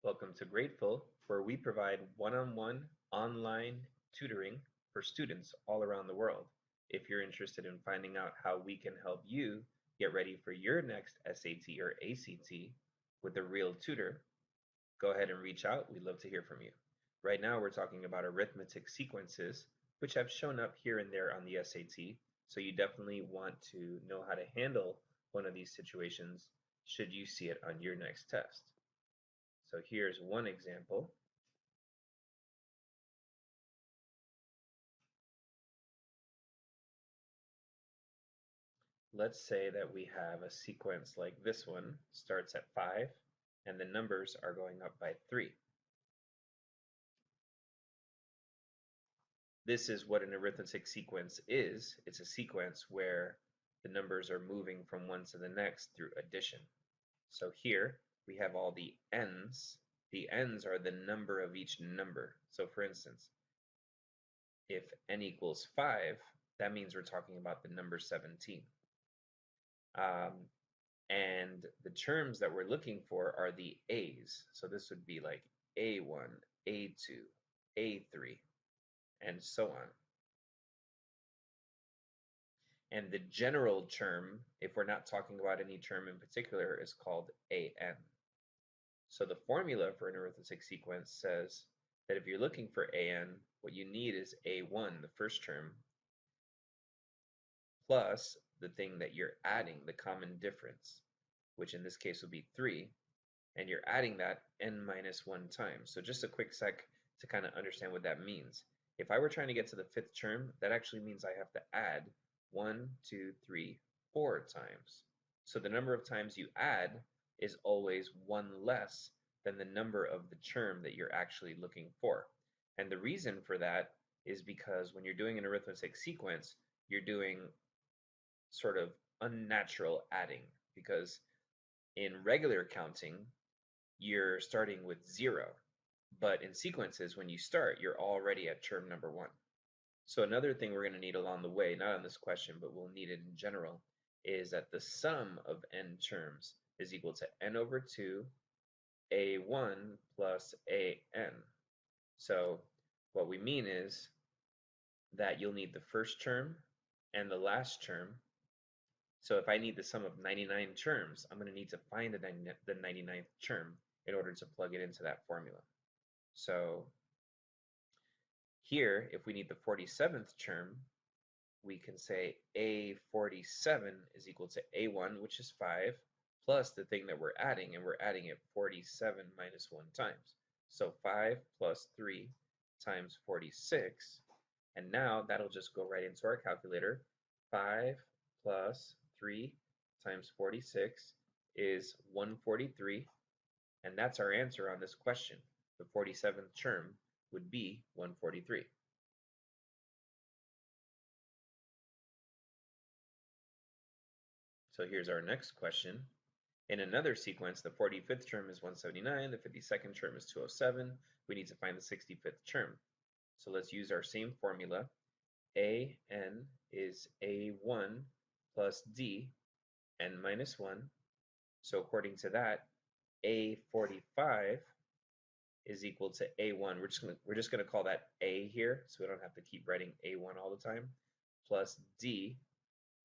Welcome to Grateful, where we provide one-on-one online tutoring for students all around the world. If you're interested in finding out how we can help you get ready for your next SAT or ACT with a real tutor, go ahead and reach out. We'd love to hear from you. Right now, we're talking about arithmetic sequences, which have shown up here and there on the SAT, so you definitely want to know how to handle one of these situations should you see it on your next test. So here's one example. Let's say that we have a sequence like this one, starts at 5, and the numbers are going up by 3. This is what an arithmetic sequence is. It's a sequence where the numbers are moving from one to the next through addition. So here we have all the n's. The n's are the number of each number. So for instance, if n equals 5, that means we're talking about the number 17. And the terms that we're looking for are the A's. So this would be like A1, A2, A3, and so on. And the general term, if we're not talking about any term in particular, is called AN. So the formula for an arithmetic sequence says that if you're looking for AN, what you need is A1, the first term, plus the thing that you're adding, the common difference, which in this case would be 3, and you're adding that n minus 1 times. So just a quick sec to kind of understand what that means. If I were trying to get to the 5th term, that actually means I have to add 1, 2, 3, 4 times. So the number of times you add is always 1 less than the number of the term that you're actually looking for. And the reason for that is because when you're doing an arithmetic sequence, you're doing sort of unnatural adding, because in regular counting, you're starting with 0. But in sequences, when you start, you're already at term number 1. So another thing we're going to need along the way, not on this question, but we'll need it in general, is that the sum of n terms is equal to n over 2 a1 plus an. So what we mean is that you'll need the first term and the last term. So if I need the sum of 99 terms, I'm going to need to find the 99th term in order to plug it into that formula. So here, if we need the 47th term, we can say A47 is equal to A1, which is 5, plus the thing that we're adding, and we're adding it 47 minus 1 times. So 5 plus 3 times 46, and now that'll just go right into our calculator. 5 plus 3 times 46 is 143, and that's our answer on this question. The 47th term would be 143. So here's our next question. In another sequence, the 45th term is 179, the 52nd term is 207. We need to find the 65th term. So let's use our same formula. AN is A1 plus D, n minus 1. So according to that, A45 is equal to A1. We're just going to call that A here, so we don't have to keep writing A1 all the time, plus D,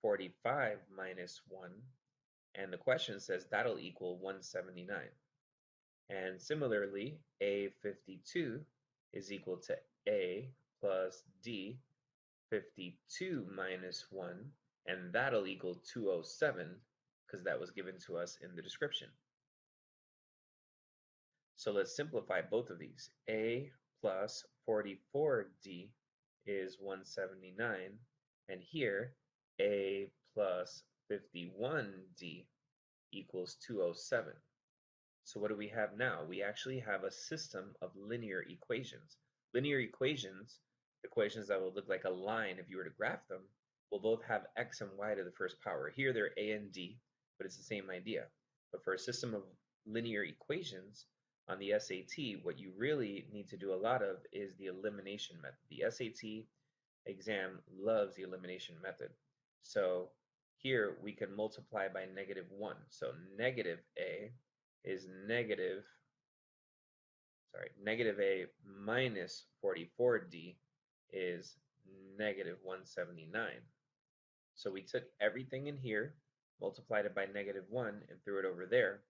45 minus 1. And the question says that'll equal 179. And similarly, A52 is equal to A plus D, 52 minus 1, and that'll equal 207, because that was given to us in the description. So let's simplify both of these. A plus 44D is 179, and here A plus 51D equals 207. So what do we have now? We actually have a system of linear equations. Linear equations, equations that will look like a line if you were to graph them, will both have x and y to the first power. Here they're a and d, but it's the same idea. But for a system of linear equations on the SAT, what you really need to do a lot of is the elimination method. The SAT exam loves the elimination method. So here we can multiply by -1. So negative a is negative negative a minus 44d is negative 179. So we took everything in here, multiplied it by negative 1, and threw it over there.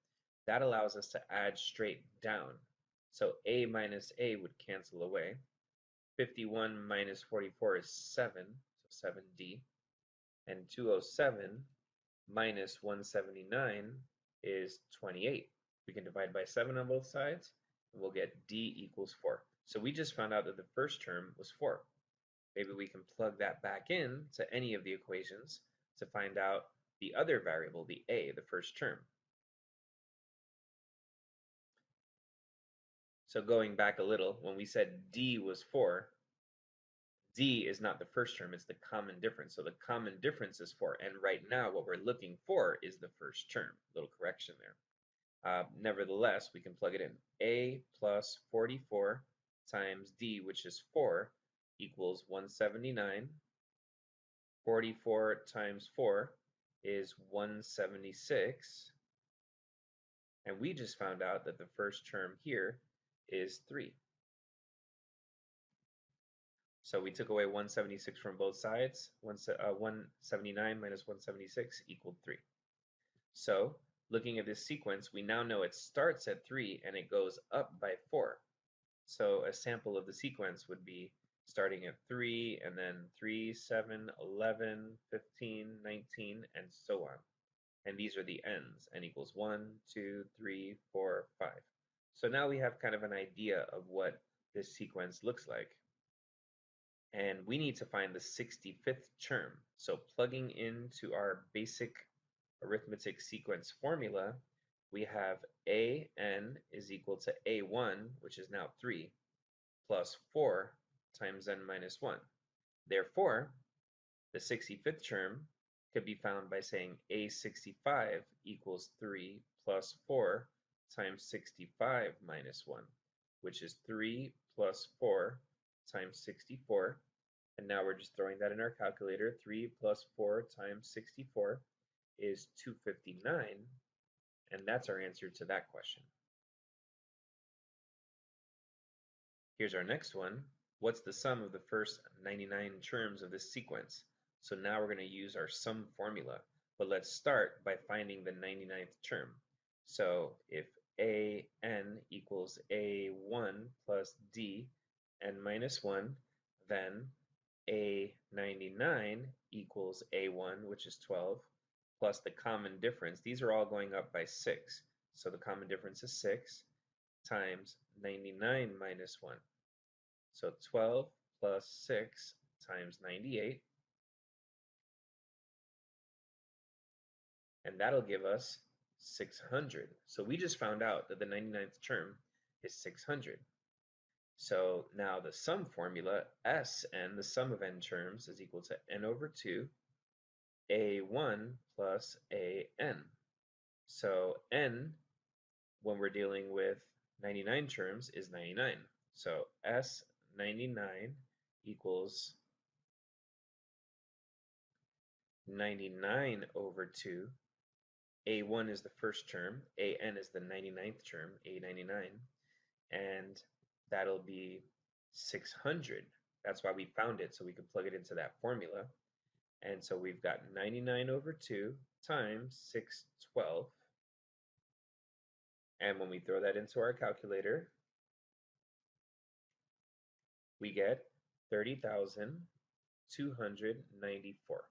That allows us to add straight down. So a minus a would cancel away. 51 minus 44 is 7, so 7d. And 207 minus 179 is 28. We can divide by 7 on both sides, and we'll get d equals 4. So we just found out that the first term was 4. Maybe we can plug that back in to any of the equations to find out the other variable, the a, the first term. So going back a little, when we said d was 4, d is not the first term, it's the common difference. So the common difference is 4, and right now what we're looking for is the first term. Little correction there. Nevertheless, we can plug it in. A plus 44 times d, which is 4, equals 179. 44 times 4 is 176. And we just found out that the first term here is 3. So we took away 176 from both sides. 179 minus 176 equaled 3. So looking at this sequence, we now know it starts at 3 and it goes up by 4. So a sample of the sequence would be starting at 3 and then 3, 7, 11, 15, 19, and so on. And these are the ends. N equals 1, 2, 3, 4, 5. So now we have kind of an idea of what this sequence looks like. And we need to find the 65th term. So plugging into our basic arithmetic sequence formula, we have an is equal to a1, which is now 3, plus 4 times n minus 1. Therefore, the 65th term could be found by saying a65 equals 3 plus 4 times 65 minus 1, which is 3 plus 4 times 64. And now we're just throwing that in our calculator. 3 plus 4 times 64 is 259. And that's our answer to that question. Here's our next one. What's the sum of the first 99 terms of this sequence? So now we're going to use our sum formula. But let's start by finding the 99th term. So if an equals a1 plus d n minus 1, then a99 equals a1, which is 12, plus the common difference. These are all going up by 6. So the common difference is 6 times 99 minus 1. So 12 plus 6 times 98. And that'll give us 600. So we just found out that the 99th term is 600. So now the sum formula, Sn, the sum of n terms, is equal to n over 2, a1 plus an. So n, when we're dealing with 99 terms, is 99. So S99 equals 99 over 2. A1 is the first term, an is the 99th term, a99, and that'll be 600. That's why we found it, so we could plug it into that formula. And so we've got 99 over 2 times 612. And when we throw that into our calculator, we get 30,294.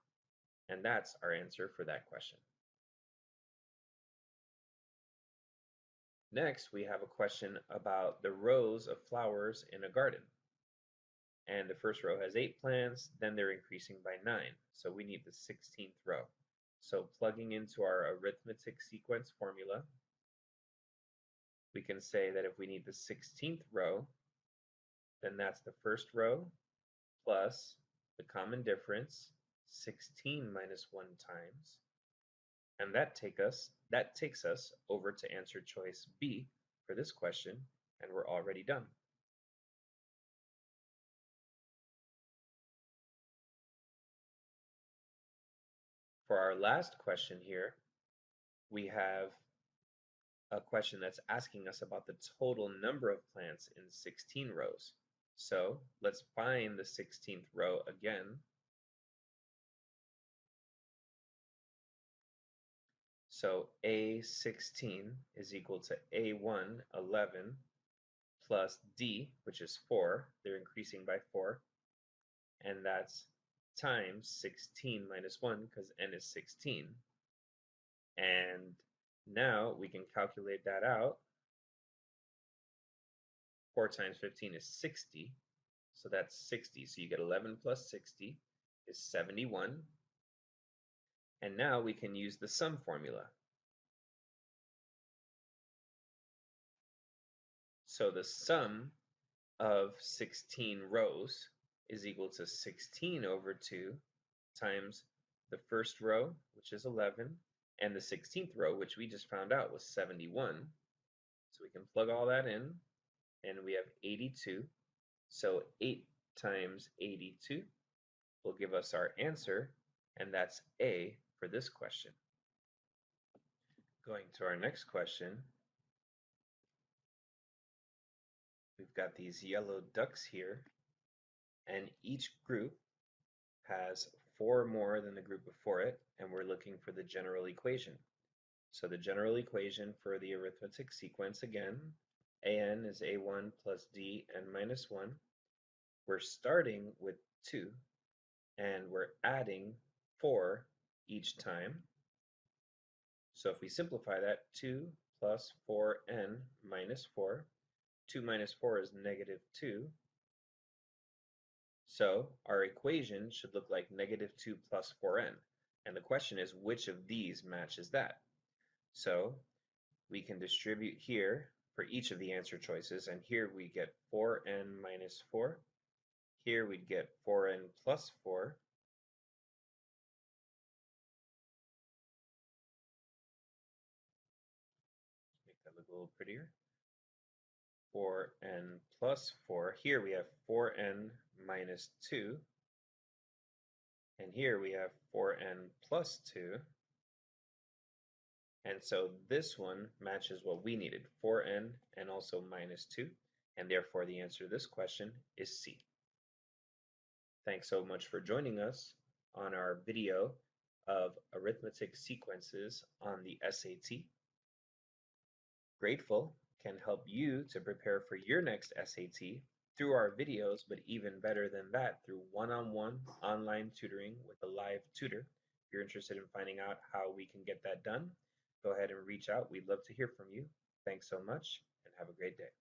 And that's our answer for that question. Next, we have a question about the rows of flowers in a garden. And the first row has 8 plants, then they're increasing by 9. So we need the 16th row. So plugging into our arithmetic sequence formula, we can say that if we need the 16th row, then that's the first row plus the common difference, 16 minus 1 times. And that takes us over to answer choice B for this question, and we're already done. For our last question here, we have a question that's asking us about the total number of plants in 16 rows. So let's find the 16th row again. So A16 is equal to A1, 11, plus D, which is 4. They're increasing by 4. And that's times 16 minus 1, because n is 16. And now we can calculate that out. 4 times 15 is 60. So that's 60. So you get 11 plus 60 is 71. And now we can use the sum formula. So the sum of 16 rows is equal to 16 over 2 times the first row, which is 11, and the 16th row, which we just found out was 71. So we can plug all that in, and we have 82. So 8 times 82 will give us our answer, and that's A for this question. Going to our next question, we've got these yellow ducks here, and each group has 4 more than the group before it, and we're looking for the general equation. So the general equation for the arithmetic sequence again, an is a1 plus dn minus 1. We're starting with 2, and we're adding 4 each time. So if we simplify that, 2 plus 4n minus 4, 2 minus 4 is negative 2. So our equation should look like negative 2 plus 4n. And the question is, which of these matches that? So we can distribute here for each of the answer choices, and here we get 4n minus 4. Here we'd get 4n plus 4. Make that look a little prettier. 4n plus 4. Here we have 4n minus 2. And here we have 4n plus 2. And so this one matches what we needed, 4n and also minus 2. And therefore the answer to this question is C. Thanks so much for joining us on our video of arithmetic sequences on the SAT. Grateful can help you to prepare for your next SAT through our videos, but even better than that, through one-on-one online tutoring with a live tutor. If you're interested in finding out how we can get that done, go ahead and reach out. We'd love to hear from you. Thanks so much, and have a great day.